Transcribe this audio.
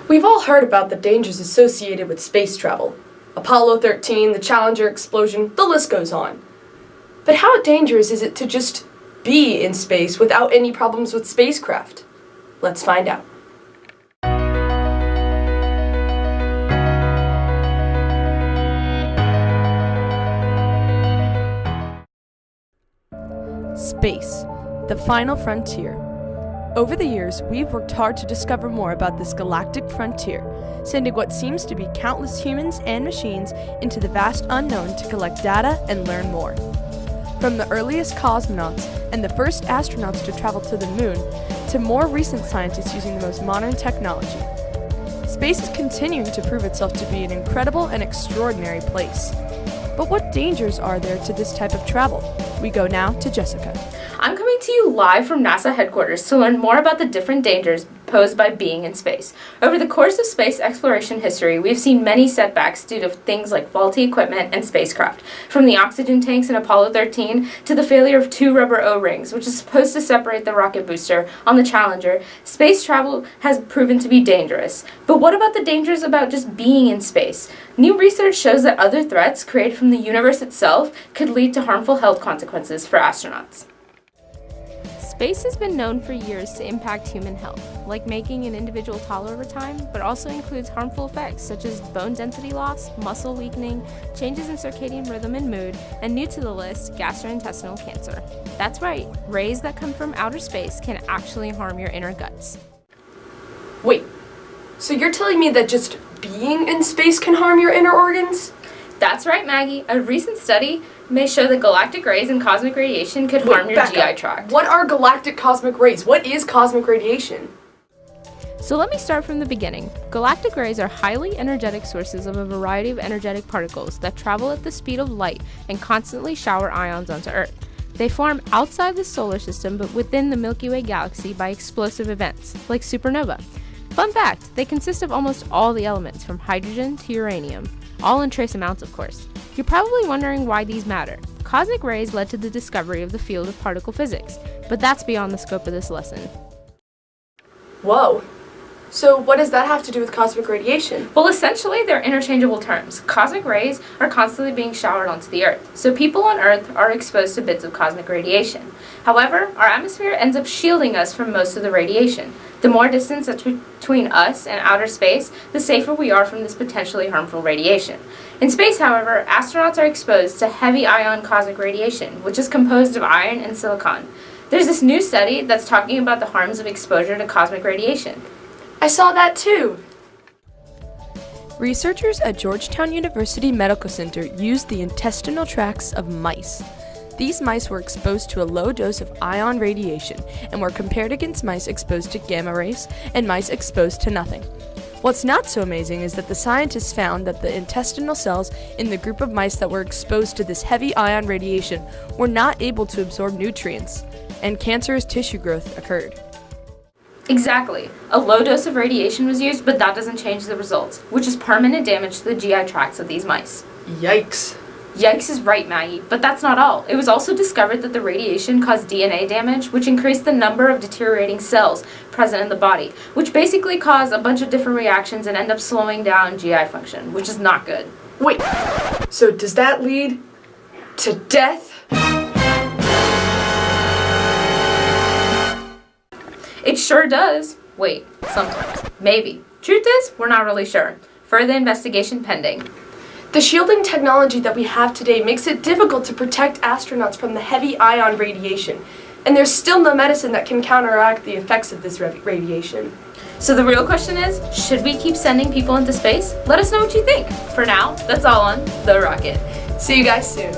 We've all heard about the dangers associated with space travel. Apollo 13, the Challenger explosion, the list goes on. But how dangerous is it to just be in space without any problems with spacecraft? Let's find out. Space, the final frontier. Over the years, we've worked hard to discover more about this galactic frontier, sending what seems to be countless humans and machines into the vast unknown to collect data and learn more. From the earliest cosmonauts and the first astronauts to travel to the moon, to more recent scientists using the most modern technology. Space is continuing to prove itself to be an incredible and extraordinary place. But what dangers are there to this type of travel? We go now to Jessica. I'm coming to you live from NASA headquarters to learn more about the different dangers posed by being in space. Over the course of space exploration history, we've seen many setbacks due to things like faulty equipment and spacecraft. From the oxygen tanks in Apollo 13 to the failure of 2 rubber O-rings, which is supposed to separate the rocket booster on the Challenger, space travel has proven to be dangerous. But what about the dangers about just being in space? New research shows that other threats created from the universe itself could lead to harmful health consequences for astronauts. Space has been known for years to impact human health, like making an individual taller over time, but also includes harmful effects such as bone density loss, muscle weakening, changes in circadian rhythm and mood, and new to the list, gastrointestinal cancer. That's right, rays that come from outer space can actually harm your inner guts. Wait, so you're telling me that just being in space can harm your inner organs? That's right, Maggie. A recent study may show that galactic rays and cosmic radiation could harm your GI tract. What are galactic cosmic rays? What is cosmic radiation? So let me start from the beginning. Galactic rays are highly energetic sources of a variety of energetic particles that travel at the speed of light and constantly shower ions onto Earth. They form outside the solar system but within the Milky Way galaxy by explosive events, like supernova. Fun fact, they consist of almost all the elements from hydrogen to uranium, all in trace amounts of course. You're probably wondering why these matter. Cosmic rays led to the discovery of the field of particle physics, but that's beyond the scope of this lesson. Whoa. So what does that have to do with cosmic radiation? Well, essentially, they're interchangeable terms. Cosmic rays are constantly being showered onto the Earth, so people on Earth are exposed to bits of cosmic radiation. However, our atmosphere ends up shielding us from most of the radiation. The more distance that's between us and outer space, the safer we are from this potentially harmful radiation. In space, however, astronauts are exposed to heavy ion cosmic radiation, which is composed of iron and silicon. There's this new study that's talking about the harms of exposure to cosmic radiation. I saw that too! Researchers at Georgetown University Medical Center used the intestinal tracts of mice. These mice were exposed to a low dose of ion radiation and were compared against mice exposed to gamma rays and mice exposed to nothing. What's not so amazing is that the scientists found that the intestinal cells in the group of mice that were exposed to this heavy ion radiation were not able to absorb nutrients, and cancerous tissue growth occurred. Exactly. A low dose of radiation was used, but that doesn't change the results, which is permanent damage to the GI tracts of these mice. Yikes. Yikes is right, Maggie, but that's not all. It was also discovered that the radiation caused DNA damage, which increased the number of deteriorating cells present in the body, which basically cause a bunch of different reactions and end up slowing down GI function, which is not good. Wait, so does that lead to death? It sure does. Wait, sometimes. Maybe. Truth is, we're not really sure. Further investigation pending. The shielding technology that we have today makes it difficult to protect astronauts from the heavy ion radiation, and there's still no medicine that can counteract the effects of this radiation. So the real question is, should we keep sending people into space? Let us know what you think. For now, that's all on The Rocket. See you guys soon.